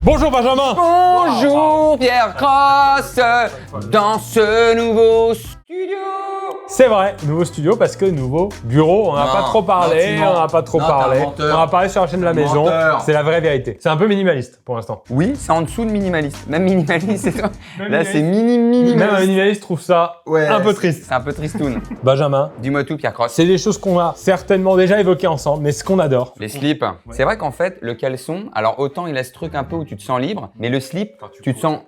Bonjour Benjamin. Bonjour Pierre Cross dans ce nouveau studio. C'est vrai, nouveau studio parce que nouveau bureau, on n'a pas trop parlé, on a parlé sur la chaîne de la maison, c'est la vraie vérité. C'est un peu minimaliste pour l'instant. Oui, c'est en dessous de minimaliste. Même minimaliste, c'est toi. Même Là, c'est Même un minimaliste. minimaliste trouve ça un peu triste. C'est un peu tristoun. Benjamin, Dis-moi tout Pierre Cross. c'est des choses qu'on a certainement déjà évoquées ensemble, mais ce qu'on adore. Les slips. C'est vrai qu'en fait, le caleçon, alors autant il a ce truc un peu où tu te sens libre, mais le slip, tu te sens,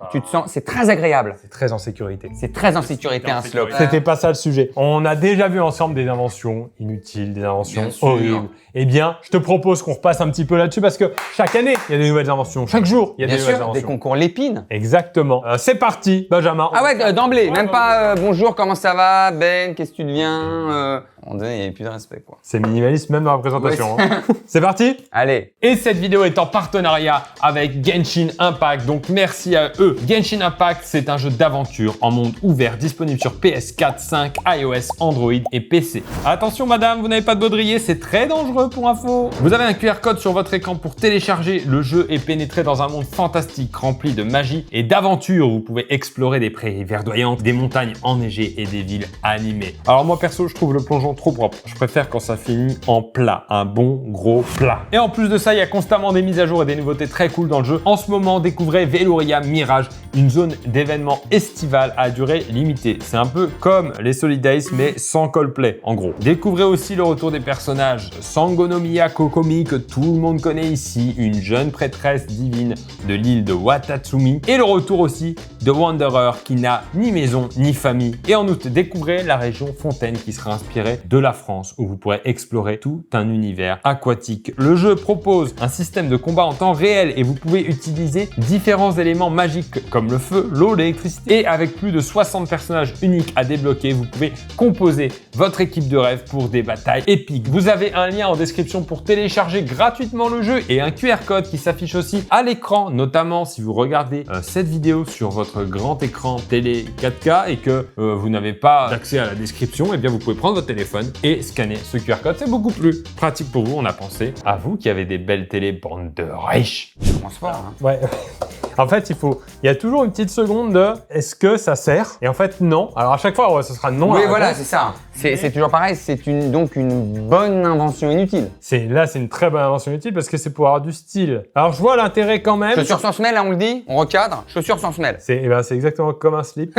c'est très agréable. C'est très en sécurité. C'est très en sécurité un slip. C'était pas ça le sujet. On a déjà vu ensemble des inventions inutiles, des inventions Bien sûr. horribles. Eh bien, je te propose qu'on repasse un petit peu là-dessus parce que chaque année, il y a des nouvelles inventions. Chaque jour, il y a Bien des nouvelles sûr, des inventions. concours l'épine. Exactement. C'est parti, Benjamin. Ah ouais, d'emblée, même pas bonjour, comment ça va, Ben, qu'est-ce que tu deviens On dirait, il n'y avait plus de respect, quoi. C'est minimaliste même dans la présentation. hein. C'est parti. Allez. Et cette vidéo est en partenariat avec Genshin Impact, donc merci à eux. Genshin Impact, c'est un jeu d'aventure en monde ouvert disponible sur PS4, 5, iOS, Android et PC. Attention madame, vous n'avez pas de baudrier, c'est très dangereux pour info. Vous avez un QR code sur votre écran pour télécharger le jeu et pénétrer dans un monde fantastique rempli de magie et d'aventure. Vous pouvez explorer des prairies verdoyantes, des montagnes enneigées et des villes animées. Alors moi perso, je trouve le plongeon trop propre. Je préfère quand ça finit en plat, un bon gros plat. Et en plus de ça, il y a constamment des mises à jour et des nouveautés très cool dans le jeu. En ce moment, découvrez Veloria Mirage, une zone d'événements estival à durée limitée. C'est un peu comme les Solidays mais sans Coldplay en gros. Découvrez aussi le retour des personnages Sangonomiya Kokomi que tout le monde connaît ici, une jeune prêtresse divine de l'île de Watatsumi, et le retour aussi de Wanderer qui n'a ni maison ni famille. Et en août, découvrez la région Fontaine qui sera inspirée de la France où vous pourrez explorer tout un univers aquatique. Le jeu propose un système de combat en temps réel et vous pouvez utiliser différents éléments magiques comme le feu, l'eau, l'électricité. Et avec plus de 60 personnages uniques à débloquer, vous pouvez composer votre équipe de rêve pour des batailles épiques. Vous avez un lien en description pour télécharger gratuitement le jeu et un QR code qui s'affiche aussi à l'écran, notamment si vous regardez cette vidéo sur votre grand écran télé 4K et que vous n'avez pas d'accès à la description, et bien vous pouvez prendre votre téléphone et scanner ce QR code. C'est beaucoup plus pratique pour vous. On a pensé à vous qui avez des belles télé bande de riches. Ça commence fort, hein. Ouais. En fait, il y a toujours une petite seconde de est-ce que ça sert? Et en fait, non. Alors à chaque fois, ouais, ce sera non. Oui, la voilà, réponse. c'est ça. C'est toujours pareil, c'est donc une bonne invention inutile. C'est une très bonne invention utile parce que c'est pour avoir du style. Alors je vois l'intérêt quand même. Chaussures sans semelle, hein, on le dit, on recadre, chaussures sans semelle. C'est exactement comme un slip.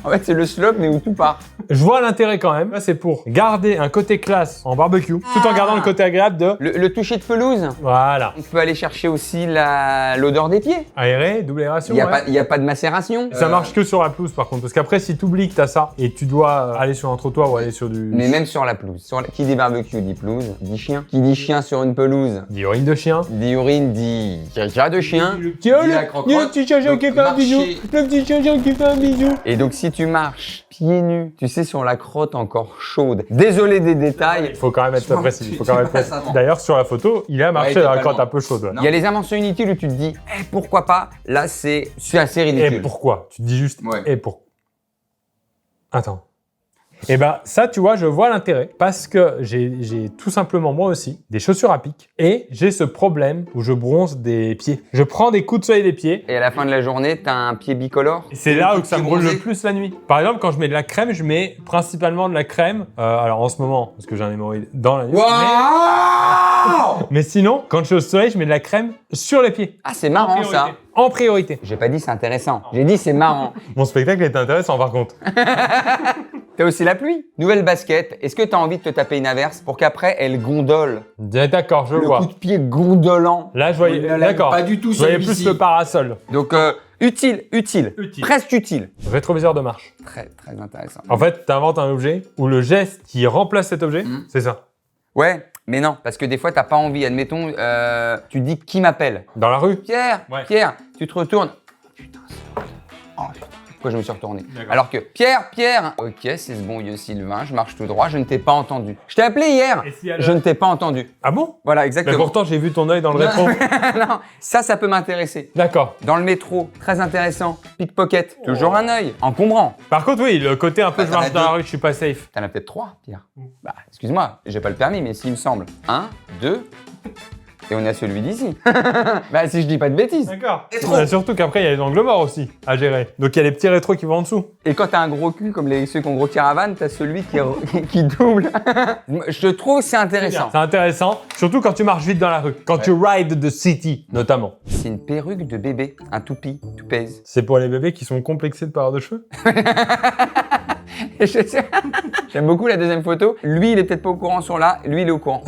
En fait, c'est le slope, mais où tout part. Je vois l'intérêt quand même. Là, c'est pour garder un côté classe en barbecue, tout en gardant le côté agréable de. Le toucher de pelouse, Voilà. on peut aller chercher aussi l'odeur des pieds. Aéré, double aération. Il ouais. n'y a pas de macération. Ça marche que sur la pelouse par contre, parce qu'après si tu oublies que t'as ça et tu dois aller sur un trottoir ou aller sur du. Mais même sur la pelouse. Qui dit barbecue dit pelouse, dit chien. Qui dit chien sur une pelouse, Des urines de chien. dit urine, dit caca de chien. Tiens, Il y a le croque-croque, petit chien qui donc fait un bisou. marcher. Le petit chien qui fait un bisou. Et donc si tu marches pieds nus, tu sais, sur la crotte encore chaude. Désolé des détails. Il faut quand même être Je précis. pense Il faut que quand même tu être précis. passes avant. D'ailleurs, sur la photo, il a marché Ouais, dans la totalement. crotte un peu chaude. Ouais. Il y a les inventions inutiles où tu te dis, pourquoi pas. Là, c'est assez Et ridicule. pourquoi? Tu te dis juste Ouais. et pour. Attends. Et ben ça, tu vois, je vois l'intérêt parce que j'ai tout simplement moi aussi des chaussures à pic et j'ai ce problème où je bronze des pieds. Je prends des coups de soleil des pieds. Et à la fin de la journée, t'as un pied bicolore. Et c'est là où ça me brûle le bronzé. plus la nuit. Par exemple, quand je mets de la crème, je mets principalement de la crème. Alors en ce moment, parce que j'ai un hémorroïde dans la nuit. Mais sinon, quand je suis au soleil, je mets de la crème sur les pieds. Ah, c'est marrant ça. En priorité. J'ai pas dit c'est intéressant. J'ai dit c'est marrant. Mon spectacle est intéressant par contre. T'as aussi la pluie. Nouvelle basket. Est-ce que t'as envie de te taper une averse pour qu'après elle gondole? D'accord, je Le vois. coup de pied gondolant. Là, je voyais. On ne l'aime D'accord. pas du tout, Je voyais celui-ci. plus le parasol. Donc utile. Utile. Presque utile. Rétroviseur de marche. Très très intéressant. En fait, tu inventes un objet où le geste qui remplace cet objet, c'est ça. Ouais, mais non, parce que des fois t'as pas envie. Admettons, tu dis qui m'appelle. Dans la rue. Pierre, Ouais. Pierre, tu te retournes. Putain, oh putain, pourquoi je me suis retourné? Alors que Pierre, ok, c'est ce bon vieux Sylvain, je marche tout droit, je ne t'ai pas entendu. Je t'ai appelé hier, Et si elle- je ne t'ai pas entendu. Ah bon? Voilà, Mais exactement. pourtant, j'ai vu ton œil dans le rétro. Non, ça peut m'intéresser. D'accord. Dans le métro, très intéressant. Pickpocket, toujours un œil, encombrant. Par contre, oui, le côté un peu Bah, je t'en marche as dans la deux. rue, je suis pas safe. T'en as peut-être 3, Pierre. Bah, excuse-moi, j'ai pas le permis, mais s'il me semble. 1, 2, Et on a celui d'ici. Bah si je dis pas de bêtises. D'accord. Surtout qu'après, il y a les angles morts aussi à gérer. Donc il y a les petits rétros qui vont en dessous. Et quand t'as un gros cul comme ceux qui ont gros caravane, t'as celui qui double. Je trouve que c'est intéressant. C'est intéressant, surtout quand tu marches vite dans la rue. Quand tu ride the city, notamment. C'est une perruque de bébé, un toupie, toupèze. C'est pour les bébés qui sont complexés de pas avoir de cheveux. J'aime beaucoup la deuxième photo. Lui, il est peut-être pas au courant sur là. Lui, il est au courant.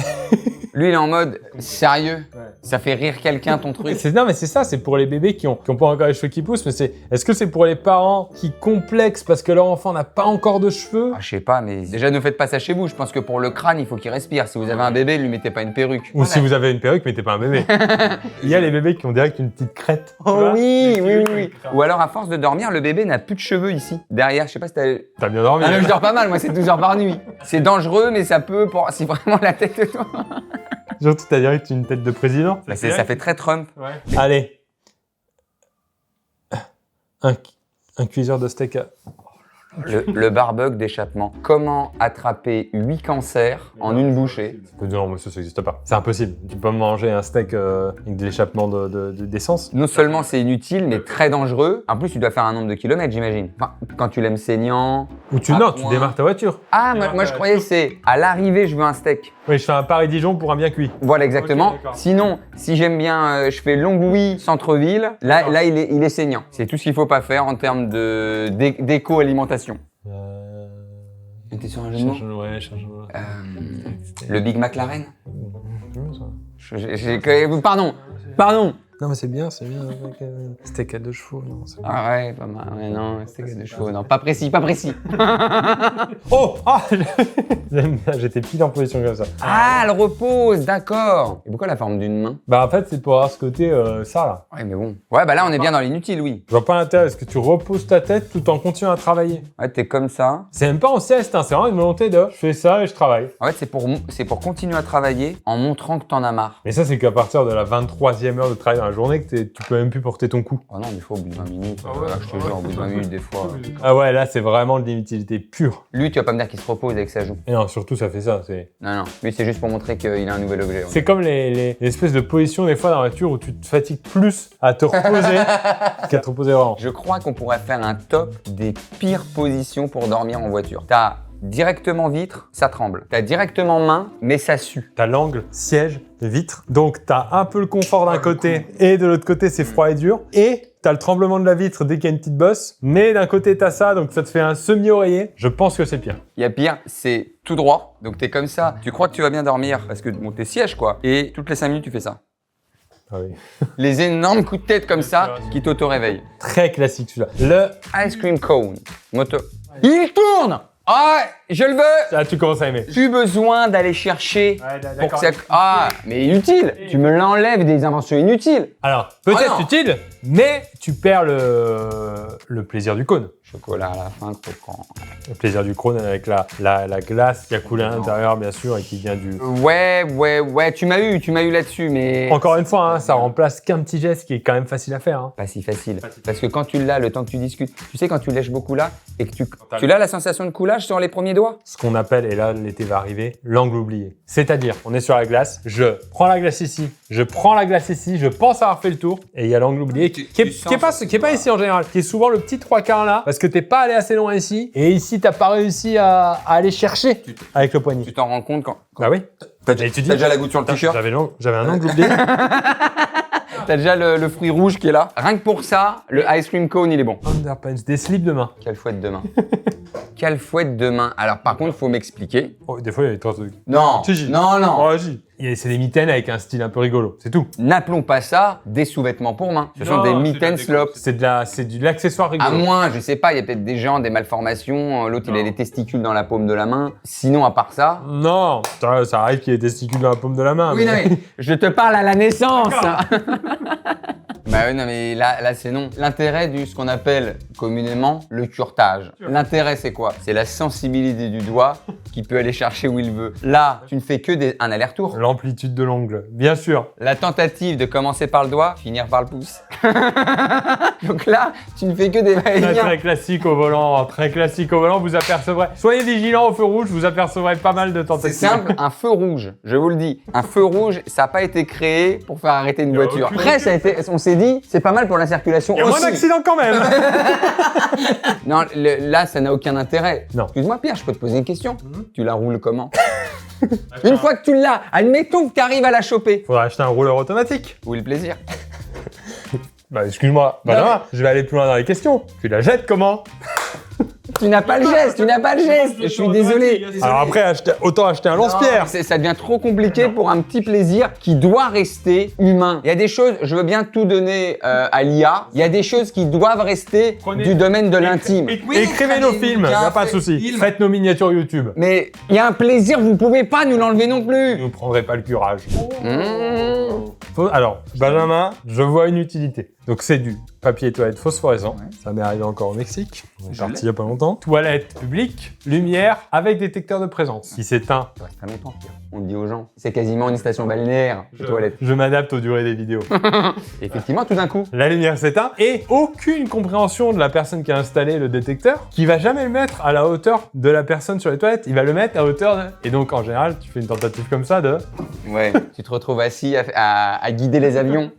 Lui, il est en mode sérieux. Ça fait rire quelqu'un ton truc. Non, mais c'est ça, c'est pour les bébés qui ont pas encore les cheveux qui poussent. Mais est-ce que c'est pour les parents qui complexent parce que leur enfant n'a pas encore de cheveux? Ah, je sais pas, mais déjà ne faites pas ça chez vous. Je pense que pour le crâne, il faut qu'il respire. Si vous avez un bébé, lui mettez pas une perruque. Ou si vous avez une perruque, mettez pas un bébé. Il y a les bébés qui ont direct une petite crête. Oh oui. Ou alors à force de dormir, le bébé n'a plus de cheveux ici. Derrière, je sais pas si T'as bien dormi. Ah, mais je dors pas mal, moi c'est 12 heures par nuit. C'est dangereux, mais ça peut, si vraiment la tête de toi. Surtout, t'as direct une tête de président. Bah, ça fait très Trump. Ouais. Allez. Un cuiseur de steak. Le barbecue d'échappement. Comment attraper 8 cancers en une bouchée? Non, mais ça n'existe pas. C'est impossible. Tu peux manger un steak avec de l'échappement d'essence. Non seulement c'est inutile, mais très dangereux. En plus, tu dois faire un nombre de kilomètres, j'imagine. Enfin, quand tu l'aimes saignant. Ou tu démarres ta voiture. Ah, moi je croyais que c'est à l'arrivée, je veux un steak. Oui, je fais un Paris-Dijon pour un bien cuit. Voilà, exactement. Okay, sinon, si j'aime bien, je fais Longwy, centre-ville. Là, il est saignant. C'est tout ce qu'il faut pas faire en termes d'éco-alimentation. T'es sur un jeu de mots? Ouais, le Big McLaren? Pardon. Non, mais c'est bien. Steak à 2 chevaux, non. Ah ouais, pas mal. Mais non, steak à 2 chevaux. Non, pas précis. Oh! Ah! J'étais pile en position comme ça. Ah, elle repose, d'accord. Et pourquoi la forme d'une main? Bah, en fait, c'est pour avoir ce côté, ça, là. Ouais, mais bon. Ouais, bah là, on est bien dans l'inutile, oui. Je vois pas l'intérêt. Est-ce que tu reposes ta tête tout en continuant à travailler? Ouais, t'es comme ça. C'est même pas en sieste, hein. C'est vraiment une volonté de je fais ça et je travaille. En fait, c'est pour continuer à travailler en montrant que t'en as marre. Mais ça, c'est qu'à partir de la 23e heure de travail dans la journée, que tu peux même plus porter ton coup. Oh non, des fois, au bout de 20 minutes, je te jure, au bout de 20 minutes, des fois. Ah ouais, là, c'est vraiment de l'inutilité pure. Lui, tu vas pas me dire qu'il se repose avec sa joue. Et non, surtout, ça fait ça. Non, lui, c'est juste pour montrer qu'il a un nouvel objet. Ouais. C'est comme les espèces de positions, des fois, dans la voiture où tu te fatigues plus à te reposer qu'à te reposer vraiment. Je crois qu'on pourrait faire un top des pires positions pour dormir en voiture. T'as directement vitre, ça tremble. T'as directement main, mais ça sue. T'as l'angle, siège, vitre. Donc, t'as un peu le confort d'un côté et de l'autre côté, c'est froid et dur. Et t'as le tremblement de la vitre dès qu'il y a une petite bosse. Mais d'un côté, t'as ça, donc ça te fait un semi-oreiller. Je pense que c'est pire. Il y a pire, c'est tout droit. Donc, t'es comme ça. Tu crois que tu vas bien dormir parce que bon, t'es siège, quoi. Et toutes les 5 minutes, tu fais ça. Ah oui. Les énormes coups de tête comme ça qui t'auto-réveillent. Très classique celui-là. Le ice cream cone. Il tourne! Ah, je le veux! Là, tu commences à aimer. Plus besoin d'aller chercher pour que ça... Ah, mais inutile! Tu me l'enlèves des inventions inutiles. Alors, peut-être utile, mais tu perds le plaisir du cône. Chocolat à la fin, croquant. Le plaisir du cône avec la glace qui a coulé à l'intérieur, bien sûr, et qui vient du... Ouais, tu m'as eu là-dessus, mais... Encore une fois, hein, ça remplace qu'un petit geste qui est quand même facile à faire. Hein. Pas si facile. Parce que quand tu l'as, le temps que tu discutes, tu sais, quand tu lèches beaucoup là, et que tu as la sensation de coulage sur les premiers doigts? Ce qu'on appelle, et là l'été va arriver, l'angle oublié. C'est-à-dire, on est sur la glace, je prends la glace ici, je pense avoir fait le tour, et il y a l'angle oublié qui est pas ici en général, qui est souvent le petit 3/4 là, parce que t'es pas allé assez loin ici, et ici t'as pas réussi à aller chercher avec le poignet. Tu t'en rends compte quand... Bah oui. T'as déjà la goutte sur le t-shirt? J'avais un angle oublié. T'as déjà le fruit rouge qui est là. Rien que pour ça, le ice cream cone, il est bon. Underpants, des slips de main. Quelle fouette de main. Quelle fouette de main. Alors par contre, il faut m'expliquer. Oh, des fois, il y a des trucs. Non, non. Oh, si. C'est des mitaines avec un style un peu rigolo, c'est tout. N'appelons pas ça des sous-vêtements pour main. Ce sont des mitaines slop. C'est de l'accessoire rigolo. À moins, je sais pas, il y a peut-être des gens, des malformations, l'autre il a les testicules dans la paume de la main. Sinon, à part ça... Non, ça arrive qu'il y ait des testicules dans la paume de la main. Oui, mais... non, mais je te parle à la naissance. Bah oui, non, mais là c'est non. L'intérêt ce qu'on appelle communément le curetage. L'intérêt, c'est quoi? C'est la sensibilité du doigt qui peut aller chercher où il veut. Là, tu ne fais que un aller-retour. L'amplitude de l'ongle, bien sûr. La tentative de commencer par le doigt, finir par le pouce. Donc là, tu ne fais que des va-et-vient. Très classique au volant, très classique au volant, vous apercevrez. Soyez vigilants au feu rouge, vous apercevrez pas mal de C'est tentatives. simple, un feu rouge, je vous le dis. Un feu rouge, ça n'a pas été créé pour faire arrêter une voiture. aucune- Après, on s'est dit, c'est pas mal pour la circulation Il y a moins aussi. d'accidents quand même. Non, là, ça n'a aucun intérêt. Non. Excuse-moi, Pierre, je peux te poser une question. Tu la roules comment? Une fois que tu l'as, admettons que tu arrives à la choper. Faudra acheter un rouleur automatique. Où est le plaisir? Bah excuse-moi, Benjamin, je vais aller plus loin dans les questions. Tu la jettes comment? Tu n'as pas le geste, tu n'as pas le geste. Je suis désolé. Alors après, autant acheter un lance-pierre. Ça devient trop compliqué pour un petit plaisir qui doit rester humain. Il y a des choses, je veux bien tout donner à l'IA. Il y a des choses qui doivent rester du domaine de l'intime. Écrivez nos films, y a pas de souci. Faites nos miniatures YouTube. Mais il y a un plaisir, vous pouvez pas nous l'enlever non plus. Vous ne prendrez pas le curage. Mmh. Alors, Benjamin, je vois une utilité. Donc c'est du papier toilette phosphorescent. Ça m'est arrivé encore au Mexique. On est parti il y a pas longtemps. Toilette publique, lumière avec détecteur de présence. Si c'est un, Ça reste très longtemps, Pierre. On le dit aux gens. C'est quasiment une station balnéaire, les toilettes. je m'adapte aux durées des vidéos. Effectivement, tout d'un coup. La lumière s'éteint et aucune compréhension de la personne qui a installé le détecteur, qui va jamais le mettre à la hauteur de la personne sur les toilettes. Il va le mettre à hauteur de... Et donc en général, tu fais une tentative comme ça de... Ouais. Tu te retrouves assis à guider les avions.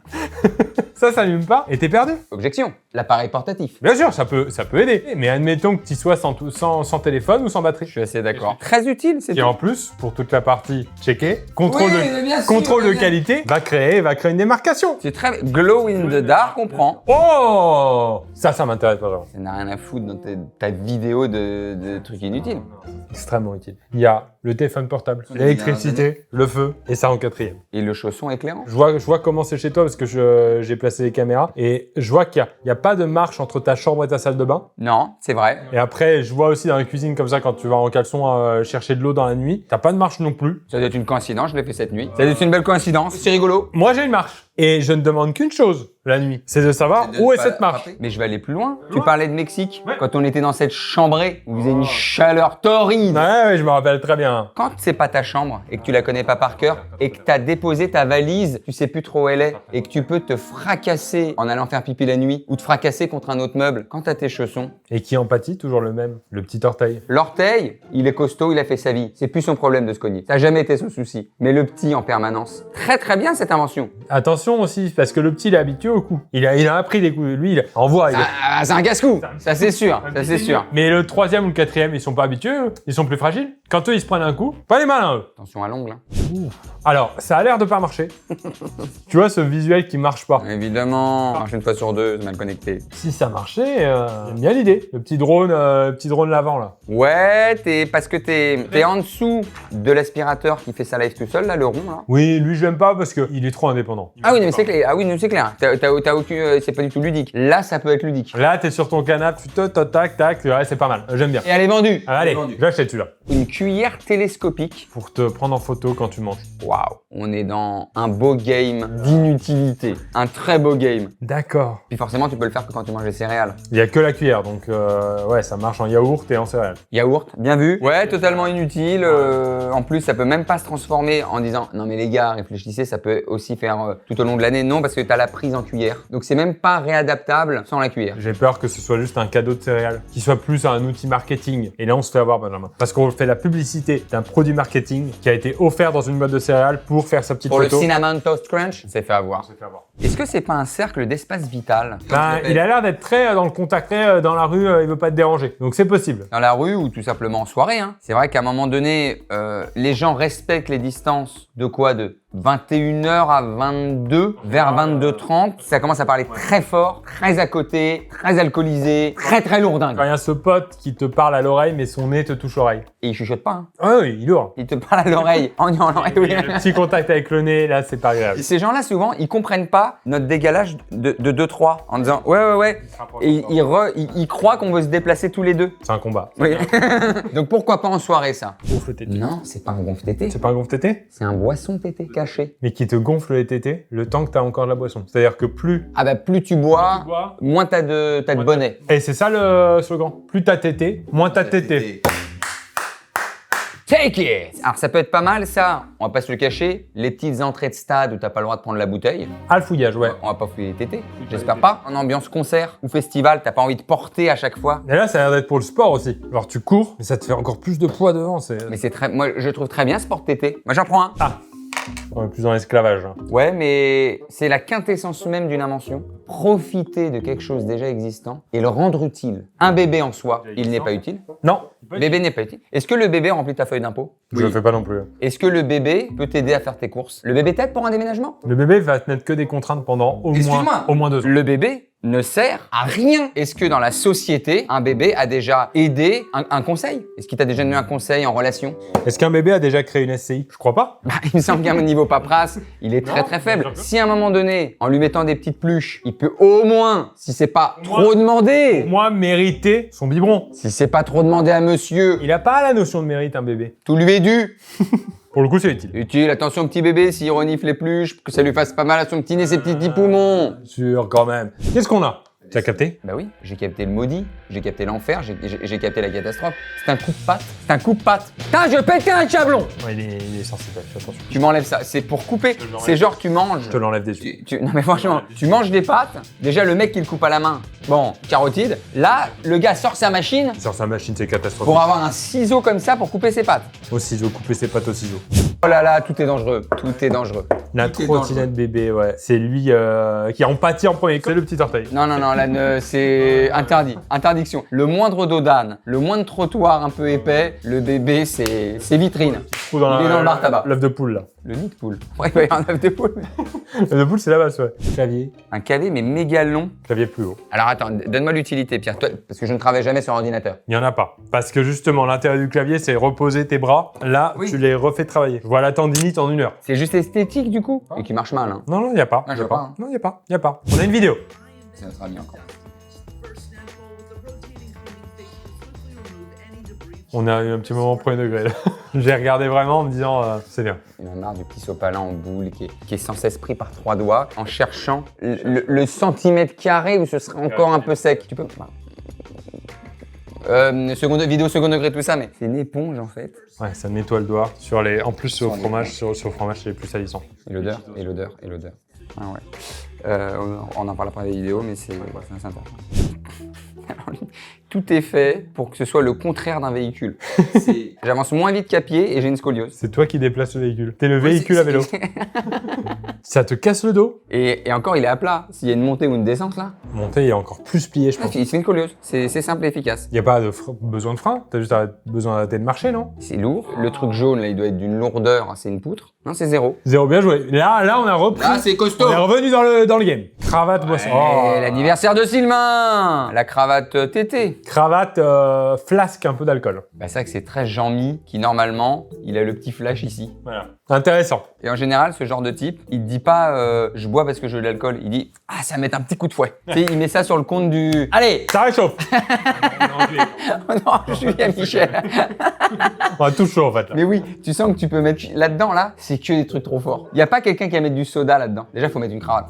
Ça s'allume pas et t'es perdu. Objection. L'appareil portatif. Bien sûr, ça peut aider. Mais admettons que tu sois sans téléphone ou sans batterie. Je suis assez d'accord. Très utile, c'est Et en plus, pour toute la partie checker, contrôle, Oui, mais bien sûr, contrôle de bien. qualité, va créer une démarcation. C'est très glow in the dark, on prend. Oh, ça m'intéresse pas vraiment. Ça n'a rien à foutre dans ta vidéo de trucs inutiles. Extrêmement utile. Il y a le téléphone portable, l'électricité, le feu, et ça en quatrième. Et le chausson éclairant. Je vois comment c'est chez toi parce que j'ai placé les caméras et je vois qu'il y a pas de marche entre ta chambre et ta salle de bain. Non, c'est vrai. Et après, je vois aussi dans la cuisine comme ça quand tu vas en caleçon chercher de l'eau dans la nuit, t'as pas de marche non plus. Ça doit être une coïncidence, je l'ai fait cette nuit. Ça doit être une belle coïncidence. C'est rigolo. Moi, j'ai une marche et je ne demande qu'une chose la nuit, c'est de savoir où est cette marche. Mais je vais aller plus loin. Tu parlais de Mexique. Quand on était dans cette chambrée où il faisait une chaleur torride. Ouais, je me rappelle très bien. Quand c'est pas ta chambre et que tu la connais pas par cœur et que t'as déposé ta valise, tu sais plus trop où elle est et que tu peux te fracasser en allant faire pipi la nuit ou te fracasser contre un autre meuble quand t'as tes chaussons. Et qui empathie, toujours le même, le petit orteil. L'orteil, il est costaud, il a fait sa vie. C'est plus son problème de se cogner. Ça a jamais été son souci. Mais le petit en permanence. Très très bien cette invention. Attention aussi, parce que le petit il est habitué au coup. Il a appris des coups. Lui, il envoie. Ah, c'est un casse-cou. Ça c'est sûr. Ça c'est sûr. Mais le troisième ou le quatrième, ils sont pas habitués, eux. Ils sont plus fragiles. Quand eux, ils se prennent un coup, pas les malins, eux. Attention à l'ongle. Hein. Alors, ça a l'air de pas marcher. Tu vois ce visuel qui marche pas. Évidemment. Marche une fois sur deux, c'est mal connecté. Si ça marchait, j'aime bien l'idée. Le petit drone l'avant là. Ouais, parce que t'es en dessous de l'aspirateur qui fait sa live tout seul, là, le rond, là. Oui, lui, je l'aime pas parce qu'il est trop indépendant. Ah oui, mais c'est clair. Ah oui, mais c'est clair. T'as aucun, c'est pas du tout ludique. Là, ça peut être ludique. Là, t'es sur ton canapé, tac, tac, ouais, c'est pas mal. J'aime bien. Et elle est vendue. Allez, je vais acheter celui-là. Une cuillère télescopique. Pour te prendre en photo quand tu manges. Waouh. On est dans un beau game d'inutilité. Un très beau game. D'accord. Puis forcément, tu peux le faire que quand tu manges des céréales. Il y a que la cuillère, donc ouais, ça marche en yaourt et en céréales. Yaourt, bien vu. Ouais, totalement inutile. En plus, ça peut même pas se transformer en disant non mais les gars, réfléchissez, ça peut aussi faire tout au long de l'année. Non, parce que t'as la prise en cuillère. Donc c'est même pas réadaptable sans la cuillère. J'ai peur que ce soit juste un cadeau de céréales, qui soit plus un outil marketing. Et là, on se fait avoir, Benjamin. Parce qu'on fait la publicité d'un produit marketing qui a été offert dans une boîte de céréales pour faire sa petite Pour photo. le Cinnamon Toast Crunch, on s'est fait avoir. On s'est fait avoir. Est-ce que c'est pas un cercle d'espace vital? Ben, il a l'air d'être très dans le contact, très dans la rue, il veut pas te déranger. Donc c'est possible. Dans la rue ou tout simplement en soirée. Hein. C'est vrai qu'à un moment donné, les gens respectent les distances de quoi? De 21h à 22, vers 22h30. Ça commence à parler très fort, très à côté, très alcoolisé, très lourdingue. Quand il y a ce pote qui te parle à l'oreille, mais son nez te touche l'oreille. Et il chuchote pas. Hein. Ah oui, il ouvre. Il te parle à l'oreille. En l'oreille. Oui. Le petit contact avec le nez, là, c'est pas agréable. Ces gens-là, souvent, ils comprennent pas notre décalage de 2-3 en disant ouais. Et ils croient qu'on veut se déplacer tous les deux. C'est un combat. Oui. Donc pourquoi pas en soirée ça? Gonfle tété. Non, c'est pas un gonfle tété. C'est pas un gonfle tété? C'est un boisson tété caché. Mais qui te gonfle les tétés le temps que t'as encore de la boisson. C'est-à-dire que plus... Ah bah plus tu bois, moins t'as de bonnet. Et c'est ça le slogan. Plus t'as tété, moins t'as tété. Take it. Alors ça peut être pas mal ça, on va pas se le cacher, les petites entrées de stade où t'as pas le droit de prendre la bouteille. Ah, le fouillage, ouais. On va pas fouiller les tétés, j'espère pas. En ambiance concert ou festival, t'as pas envie de porter à chaque fois. Et là, ça a l'air d'être pour le sport aussi. Alors, tu cours, mais ça te fait encore plus de poids devant. Mais c'est très, moi je trouve très bien sport tété. Moi j'en prends un. Ah, on est plus dans l'esclavage. Hein. Ouais, mais c'est la quintessence même d'une invention. Profiter de quelque chose déjà existant et le rendre utile. Un bébé en soi, il n'est pas utile. Non, Bébé n'est pas utile. Est-ce que le bébé remplit ta feuille d'impôt? je le fais pas non plus. Est-ce que le bébé peut t'aider à faire tes courses? Le bébé t'aide pour un déménagement? Le bébé va te mettre que des contraintes pendant au moins 2 ans. Le bébé ne sert à rien. Est-ce que dans la société, un bébé a déjà aidé un conseil? Est-ce qu'il t'a déjà donné un conseil en relation? Est-ce qu'un bébé a déjà créé une SCI? Je crois pas. Bah, il me semble qu'à mon niveau paperasse, il est très très faible. Si à un moment donné, en lui mettant des petites pluches, il peut au moins, si c'est pas trop demandé, Moi, mériter son biberon. si c'est pas trop demandé à monsieur, Il a pas la notion de mérite, un bébé. tout lui est dû. Pour le coup, c'est utile. Utile, attention petit bébé, s'il renifle les pluches, que ça lui fasse pas mal à son petit nez, ses petits poumons. Sûr, quand même. Qu'est-ce qu'on a? Tu as capté? Bah oui, j'ai capté le maudit, j'ai capté l'enfer, j'ai capté la catastrophe. C'est un coup de patte, c'est un coup de patte. Putain, je pétais un chablon. Ouais, il est sensible, fais attention. Tu m'enlèves ça, c'est pour couper. l'enlève. C'est genre tu manges. Je te l'enlève des yeux. Non mais franchement, tu manges des pâtes, déjà le mec qui le coupe à la main, bon, carotide. Là, le gars sort sa machine Sur sa machine, c'est catastrophique. pour avoir un ciseau comme ça pour couper ses pâtes. Au ciseau, couper ses pattes au ciseau. Oh là là, tout est dangereux, tout est dangereux. La Tout est trottinette bébé, ouais. C'est lui qui en pâtit en premier. C'est le petit orteil. Non, non, non, là, c'est interdit, interdiction. Le moindre dos d'âne, le moindre trottoir un peu épais, le bébé, c'est vitrine. Ou dans Il est dans le bar tabac. L'œuf de poule, là. Le nid de poule. Ouais, il va y avoir un œuf de poule. L'œuf de poule, c'est la base, ouais. Clavier. Un clavier, mais méga long. Clavier plus haut. Alors attends, donne-moi l'utilité, Pierre, toi, parce que je ne travaille jamais sur ordinateur. Il n'y en a pas. Parce que justement, l'intérêt du clavier, c'est reposer tes bras. Là, Oui. tu les refais travailler. Voilà tendinite en 1 heure. C'est juste esthétique du coup, et qui marche mal. Hein. Non, non, il n'y a pas. Ah, je Y a vois pas, hein. Non, il n'y a pas. Il n'y a pas. On a une vidéo. C'est notre ami encore. On a eu un petit moment premier degré. Là. J'ai regardé vraiment en me disant, c'est bien. Il en a marre du petit sopalin en boule qui est sans cesse pris par 3 doigts en cherchant le centimètre carré où ce serait encore un peu sec. Tu peux. Vidéo second degré, tout ça, mais c'est une éponge en fait. Ouais, ça nettoie le doigt. En plus, sur le fromage, sur le fromage, c'est plus salissant. Et l'odeur, et l'odeur, et l'odeur. Ah ouais. On en parle après des vidéos, mais c'est intéressant. Alors, tout est fait pour que ce soit le contraire d'un véhicule. J'avance moins vite qu'à pied et j'ai une scoliose. C'est toi qui déplaces le véhicule. T'es le véhicule à vélo. Ça te casse le dos. Et encore, il est à plat. S'il y a une montée ou une descente là, Monter est encore plus plié, je pense. il se fait une scoliose. C'est simple et efficace. Il n'y a pas besoin de frein. T'as juste besoin d'arrêter de marcher, non? C'est lourd. Le truc jaune là, il doit être d'une lourdeur. C'est une poutre. Non, c'est 0. 0, bien joué. Là, on a repris. Ah, c'est costaud. On est revenu dans le game. Cravate, boisson. Oh. Et l'anniversaire de Sylvain. La cravate tété. Cravate, flasque un peu d'alcool. Bah, c'est vrai que c'est très Jean-Mi qui normalement, il a le petit flash ici. Voilà. Intéressant. Et en général, ce genre de type, il te dit pas je bois parce que je veux de l'alcool. Il dit ah, ça va mettre un petit coup de fouet. Tu sais, il met ça sur le compte du. Allez. Ça réchauffe. Oh non, Julien Michel. On a tout chaud en fait. Là. Mais oui, tu sens que tu peux mettre là-dedans là, c'est que des trucs trop forts. Il y a pas quelqu'un qui va mettre du soda là-dedans. Déjà, faut mettre une cravate.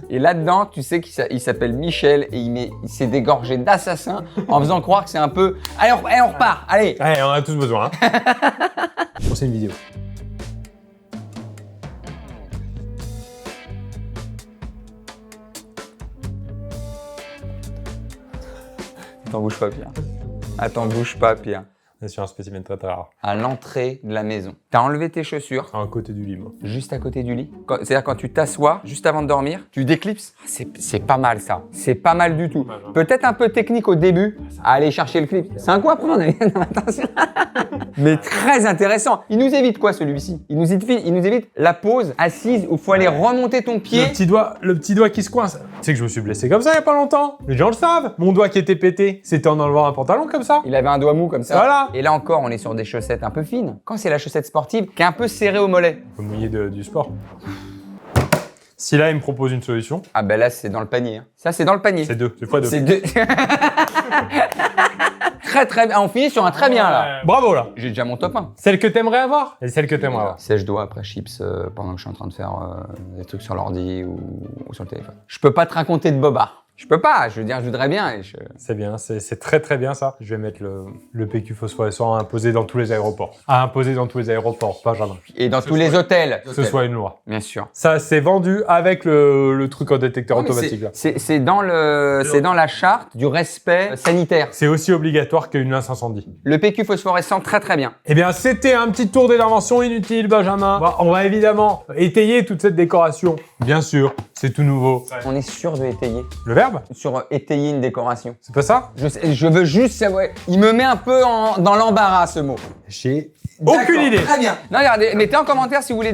Et là-dedans, tu sais qu'il s'appelle Michel et il s'est dégorgé d'assassin en faisant croire que c'est un peu. Allez, on repart. Allez. Ouais, on a tous besoin. Hein. Bon, c'est une vidéo. Attends, bouge pas, Pierre. Attends, bouge pas, Pierre. On est sur un spécimen très très rare. À l'entrée de la maison. T'as enlevé tes chaussures À un côté du lit, moi. juste à côté du lit. C'est-à-dire quand tu t'assois juste avant de dormir, tu déclipses. C'est pas mal ça. C'est pas mal du tout. Peut-être un peu technique au début à aller chercher le clip. C'est un coup à prendre. Non, attention. Mais très intéressant. Il nous évite quoi celui-ci? Il nous évite la pause assise où il faut aller remonter ton pied. Le petit doigt qui se coince. Tu sais que je me suis blessé comme ça il y a pas longtemps. Les gens le savent. Mon doigt qui était pété, c'était en enlevant un pantalon comme ça. Il avait un doigt mou comme ça. Voilà. Et là encore, on est sur des chaussettes un peu fines. Quand c'est la chaussette sportive, qui est un peu serrée au mollet. On peut mouiller du sport. Si là, il me propose une solution, Ah ben là, c'est dans le panier. Hein. Ça, c'est dans le panier. c'est 2. C'est fois 2. C'est deux. Très bien. On finit sur un très bien là. Bravo là. J'ai déjà mon top 1. Celle que t'aimerais avoir et celle que t'aimerais avoir. Sèche-doigts après chips pendant que je suis en train de faire des trucs sur l'ordi ou sur le téléphone. Je peux pas te raconter de bobard. Je peux pas, je veux dire, je voudrais bien. Et C'est bien, c'est très très bien ça. Je vais mettre le PQ phosphorescent à imposer dans tous les aéroports. À imposer dans tous les aéroports, Benjamin. Et dans tous les hôtels. Que ce soit une loi. Bien sûr. Ça, c'est vendu avec le truc en détecteur automatique là. C'est dans la charte du respect sanitaire. C'est aussi obligatoire qu'une lance incendie. Le PQ phosphorescent, très très bien. Eh bien, c'était un petit tour des inventions inutiles, Benjamin. On va évidemment étayer toute cette décoration. Bien sûr, c'est tout nouveau. On est sûr de étayer. Le verbe? Sur étayer une décoration. C'est pas ça? Je veux juste savoir. Il me met un peu dans l'embarras ce mot. J'ai aucune idée. Très bien. Non, regardez, mettez en commentaire si vous avez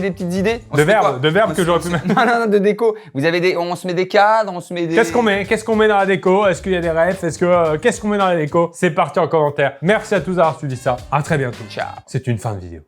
des petites idées. De verbe que j'aurais pu mettre. Non, de déco. On se met des cadres, on se met des. Qu'est-ce qu'on met dans la déco? Est-ce qu'il y a des refs? Qu'est-ce qu'on met dans la déco? C'est parti en commentaire. Merci à tous d'avoir suivi ça. À très bientôt. Ciao. C'est une fin de vidéo.